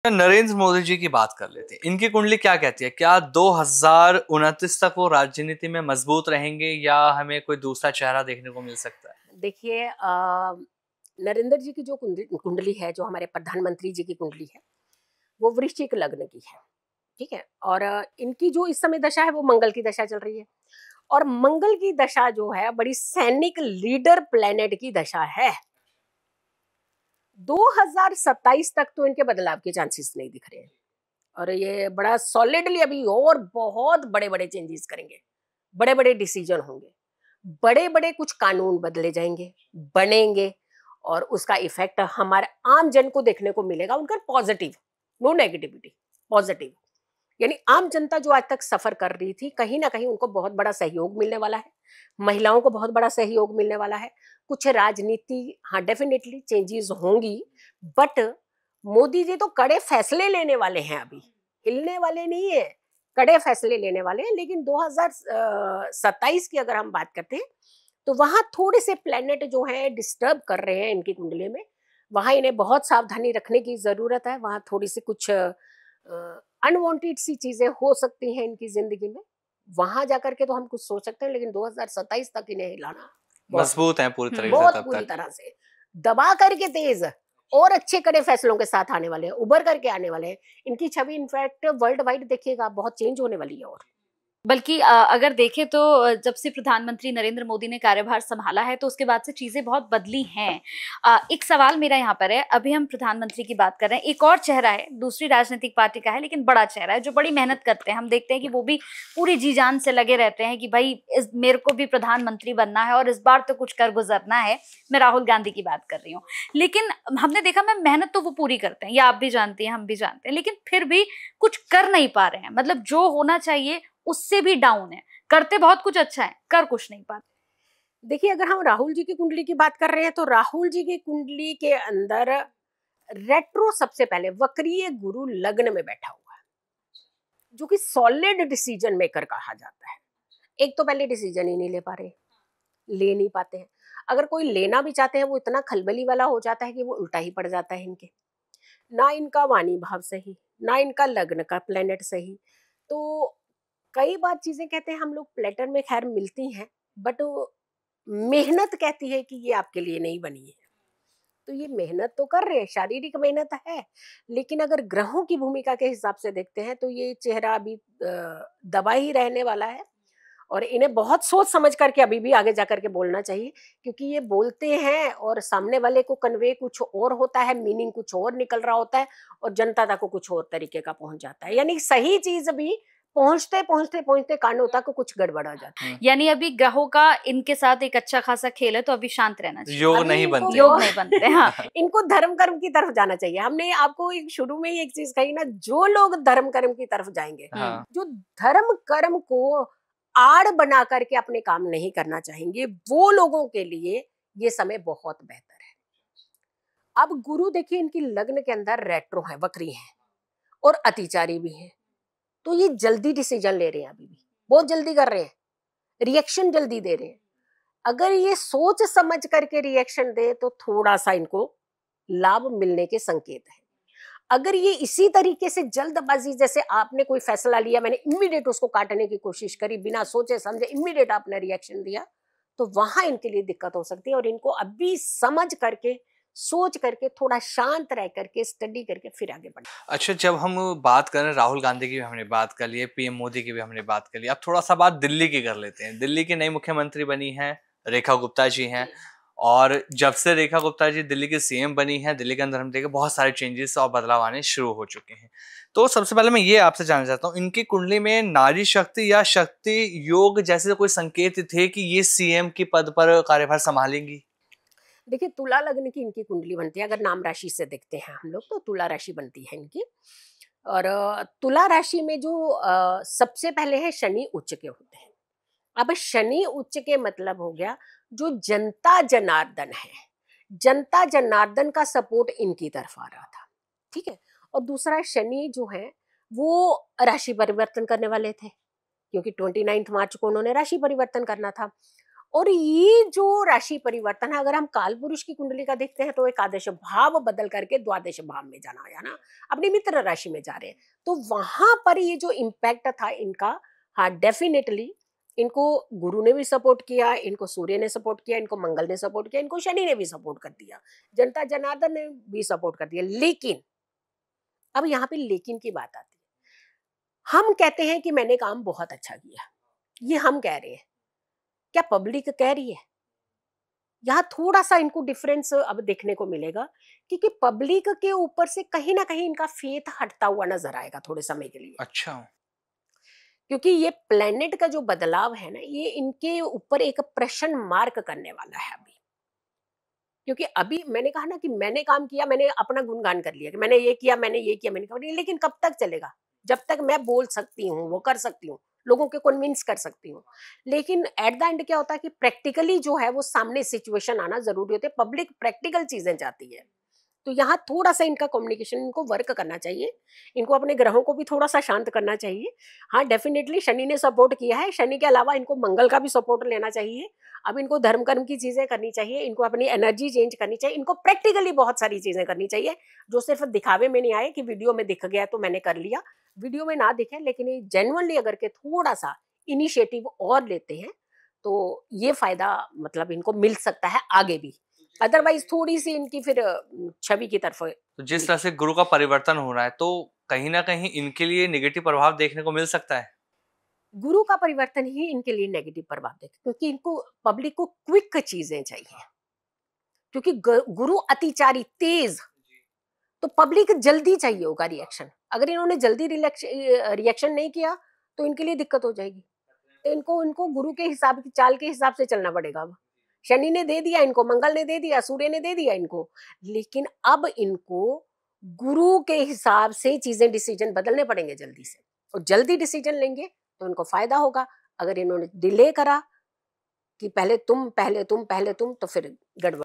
नरेंद्र मोदी जी की बात कर लेते हैं। इनकी कुंडली क्या कहती है? क्या 2029 तक वो राजनीति में मजबूत रहेंगे या हमें कोई दूसरा चेहरा देखने को मिल सकता है? देखिए, नरेंद्र जी की जो कुंडली है, जो हमारे प्रधानमंत्री जी की कुंडली है, वो वृश्चिक लग्न की है। ठीक है। और इनकी जो इस समय दशा है वो मंगल की दशा चल रही है। और मंगल की दशा जो है बड़ी सैनिक लीडर प्लेनेट की दशा है। 2027 तक तो इनके बदलाव के चांसेस नहीं दिख रहे हैं। और ये बड़ा सॉलिडली अभी और बहुत बड़े बड़े चेंजेस करेंगे, बड़े बड़े डिसीजन होंगे, बड़े बड़े कुछ कानून बदले जाएंगे, बनेंगे। और उसका इफेक्ट हमारे आम जन को देखने को मिलेगा। उनका पॉजिटिव, नो नेगेटिविटी, पॉजिटिव। यानी आम जनता जो आज तक सफर कर रही थी, कहीं ना कहीं उनको बहुत बड़ा सहयोग मिलने वाला है। महिलाओं को बहुत बड़ा सहयोग मिलने वाला है। कुछ राजनीति, हाँ डेफिनेटली चेंजेस होंगी, बट मोदी जी तो कड़े फैसले लेने वाले हैं। अभी हिलने वाले नहीं है, कड़े फैसले लेने वाले हैं। लेकिन 2027 की अगर हम बात करते हैं तो वहां थोड़े से प्लेनेट जो है डिस्टर्ब कर रहे हैं इनकी कुंडली में। वहां इन्हें बहुत सावधानी रखने की जरूरत है। वहां थोड़ी सी कुछ अनवांटेड सी चीजें हो सकती हैं इनकी जिंदगी में। वहां जाकर के तो हम कुछ सोच सकते हैं, लेकिन 2027 तक इन्हें हिलाना बहुत मजबूत हैं पूरी तरीके से बहुत तब बुरी तक। तरह से दबा करके तेज और अच्छे कड़े फैसलों के साथ आने वाले हैं, उभर करके आने वाले हैं। इनकी छवि इनफैक्ट वर्ल्ड वाइड देखिएगा बहुत चेंज होने वाली है। और बल्कि अगर देखें तो जब से प्रधानमंत्री नरेंद्र मोदी ने कार्यभार संभाला है तो उसके बाद से चीजें बहुत बदली हैं। एक सवाल मेरा यहाँ पर है, अभी हम प्रधानमंत्री की बात कर रहे हैं, एक और चेहरा है, दूसरी राजनीतिक पार्टी का है, लेकिन बड़ा चेहरा है जो बड़ी मेहनत करते हैं। हम देखते हैं कि वो भी पूरी जी जान से लगे रहते हैं कि भाई मेरे को भी प्रधानमंत्री बनना है और इस बार तो कुछ कर गुजरना है। मैं राहुल गांधी की बात कर रही हूँ। लेकिन हमने देखा, मैं मेहनत तो वो पूरी करते हैं, या आप भी जानती हैं, हम भी जानते हैं, लेकिन फिर भी कुछ कर नहीं पा रहे हैं। मतलब जो होना चाहिए उससे भी डाउन है। करते बहुत कुछ अच्छा है, कर कुछ नहीं पाते। देखिए, अगर हम राहुल जी की कुंडली की बात कर रहे हैं तो राहुल जी की कुंडली के अंदर रेट्रो सबसे पहले वक्रीय गुरु लग्न में बैठा हुआ है, जो कि सॉलिड डिसीजन मेकर कहा जाता है। एक तो पहले डिसीजन ही नहीं ले पा रहे, ले नहीं पाते हैं। अगर कोई लेना भी चाहते हैं वो इतना खलबली वाला हो जाता है कि वो उल्टा ही पड़ जाता है इनके। ना इनका वाणी भाव सही, ना इनका लग्न का प्लेनेट सही। तो कई बार चीजें कहते हैं हम लोग प्लेटर में खैर मिलती हैं, बट मेहनत कहती है कि ये आपके लिए नहीं बनी है। तो ये मेहनत तो कर रहे हैं, शारीरिक मेहनत है, लेकिन अगर ग्रहों की भूमिका के हिसाब से देखते हैं तो ये चेहरा अभी दबा ही रहने वाला है। और इन्हें बहुत सोच समझ करके अभी भी आगे जाकर के बोलना चाहिए, क्योंकि ये बोलते हैं और सामने वाले को कन्वे कुछ और होता है, मीनिंग कुछ और निकल रहा होता है, और जनता तक को कुछ और तरीके का पहुंच जाता है। यानी सही चीज भी पहुंचते पहुंचते पहुंचते कानों तक कुछ गड़बड़ हो जाता है। यानी अभी ग्रहों का इनके साथ एक अच्छा खासा खेल है, तो अभी शांत रहना चाहिए। योग अभी नहीं इनको बनते। योग नहीं बनते। हाँ। इनको धर्म कर्म की तरफ जाना चाहिए। हमने आपको एक शुरू में ही एक चीज कही ना, जो लोग धर्म कर्म की तरफ जाएंगे, हाँ। जो धर्म कर्म को आड़ बना करके अपने काम नहीं करना चाहेंगे, वो लोगों के लिए ये समय बहुत बेहतर है। अब गुरु देखिए इनकी लग्न के अंदर रेट्रो है, वक्री है और अतिचारी भी है। तो ये जल्दी डिसीजन ले रहे हैं, अभी भी बहुत जल्दी कर रहे हैं, रिएक्शन जल्दी दे रहे हैं। अगर ये सोच समझ करके रिएक्शन दे तो थोड़ा सा इनको लाभ मिलने के संकेत है। अगर ये इसी तरीके से जल्दबाजी, जैसे आपने कोई फैसला लिया, मैंने इमीडिएट उसको काटने की कोशिश करी, बिना सोचे समझे इमीडिएट आपने रिएक्शन दिया, तो वहां इनके लिए दिक्कत हो सकती है। और इनको अभी समझ करके, सोच करके, थोड़ा शांत रह करके, स्टडी करके फिर आगे बढ़ना। अच्छा, जब हम बात करें राहुल गांधी की भी हमने बात कर ली है, पीएम मोदी की भी हमने बात कर ली, अब थोड़ा सा बात दिल्ली की कर लेते हैं। दिल्ली की नई मुख्यमंत्री बनी है, रेखा गुप्ता जी हैं। और जब से रेखा गुप्ता जी दिल्ली की सीएम बनी है, दिल्ली के अंदर हम देखें बहुत सारे चेंजेस और बदलाव आने शुरू हो चुके हैं। तो सबसे पहले मैं ये आपसे जानना चाहता हूँ, इनकी कुंडली में नारी शक्ति या शक्ति योग जैसे कोई संकेत थे कि ये सीएम की पद पर कार्यभार संभालेंगी? देखिए, तुला लग्न की इनकी कुंडली बनती है। अगर नाम राशि से देखते हैं हम लोग तो तुला राशि बनती है इनकी। और तुला राशि में जो सबसे पहले है शनि उच्च के होते हैं। अब शनि उच्च के मतलब हो गया जो जनता जनार्दन है, जनता जनार्दन का सपोर्ट इनकी तरफ आ रहा था। ठीक है। और दूसरा शनि जो है वो राशि परिवर्तन करने वाले थे, क्योंकि 29 मार्च को उन्होंने राशि परिवर्तन करना था। और ये जो राशि परिवर्तन है, अगर हम काल पुरुष की कुंडली का देखते हैं तो एकादश भाव बदल करके द्वादश भाव में जाना है ना, अपनी मित्र राशि में जा रहे हैं, तो वहां पर ये जो इम्पैक्ट था इनका, हाँ डेफिनेटली इनको गुरु ने भी सपोर्ट किया, इनको सूर्य ने सपोर्ट किया, इनको मंगल ने सपोर्ट किया, इनको शनि ने भी सपोर्ट कर दिया, जनता जनार्दन ने भी सपोर्ट कर दिया। लेकिन अब यहाँ पे लेकिन की बात आती है। हम कहते हैं कि मैंने काम बहुत अच्छा किया, ये हम कह रहे हैं, क्या पब्लिक कह रही है? यहाँ थोड़ा सा इनको डिफरेंस अब देखने को मिलेगा, क्योंकि पब्लिक के ऊपर से कहीं ना कहीं इनका फेथ हटता हुआ नजर आएगा थोड़े समय के लिए। अच्छा, क्योंकि ये प्लेनेट का जो बदलाव है ना, ये इनके ऊपर एक प्रश्न मार्क करने वाला है अभी। क्योंकि अभी मैंने कहा ना कि मैंने काम किया, मैंने अपना गुणगान कर लिया कि मैंने ये किया, मैंने ये किया, मैंने कहा, लेकिन कब तक चलेगा? जब तक मैं बोल सकती हूँ, वो कर सकती हूँ, लोगों के कन्विंस कर सकती हूँ। लेकिन एट द एंड क्या होता है कि प्रैक्टिकली जो है वो सामने सिचुएशन आना जरूरी होती है, पब्लिक प्रैक्टिकल चीजें चाहती है। तो यहाँ थोड़ा सा इनका कम्युनिकेशन, इनको वर्क करना चाहिए, इनको अपने ग्रहों को भी थोड़ा सा शांत करना चाहिए। हाँ डेफिनेटली शनि ने सपोर्ट किया है, शनि के अलावा इनको मंगल का भी सपोर्ट लेना चाहिए। अब इनको धर्म कर्म की चीजें करनी चाहिए, इनको अपनी एनर्जी चेंज करनी चाहिए, इनको प्रैक्टिकली बहुत सारी चीजें करनी चाहिए, जो सिर्फ दिखावे में नहीं आए कि वीडियो में दिख गया तो मैंने कर लिया, वीडियो में ना दिखे, लेकिन ये जेन्युइनली अगर के थोड़ा सा इनिशिएटिव और लेते हैं तो ये फायदा मतलब इनको मिल सकता है आगे भी। अदरवाइज थोड़ी सी इनकी फिर छवि की तरफ। तो जिस तरह से गुरु का परिवर्तन हो रहा है, तो कहीं ना कहीं इनके लिए नेगेटिव प्रभाव देखने को मिल सकता है। गुरु का परिवर्तन ही इनके लिए नेगेटिव प्रभाव देखे, क्योंकि इनको पब्लिक को क्विक चीजें चाहिए, क्योंकि गुरु अतिचारी तेज, तो पब्लिक जल्दी चाहिए होगा रिएक्शन। अगर इन्होंने जल्दी रिएक्शन नहीं किया तो इनके लिए दिक्कत हो जाएगी। तो इनको गुरु के हिसाब की चाल के हिसाब से चलना पड़ेगा। अब शनि ने दे दिया इनको, मंगल ने दे दिया, सूर्य ने दे दिया इनको, लेकिन अब इनको गुरु के हिसाब से चीजें डिसीजन बदलने पड़ेंगे जल्दी से, और जल्दी डिसीजन लेंगे तो इनको फायदा होगा। अगर इन्होंने डिले करा कि पहले तुम पहले तुम पहले तुम, तो फिर गड़बड़।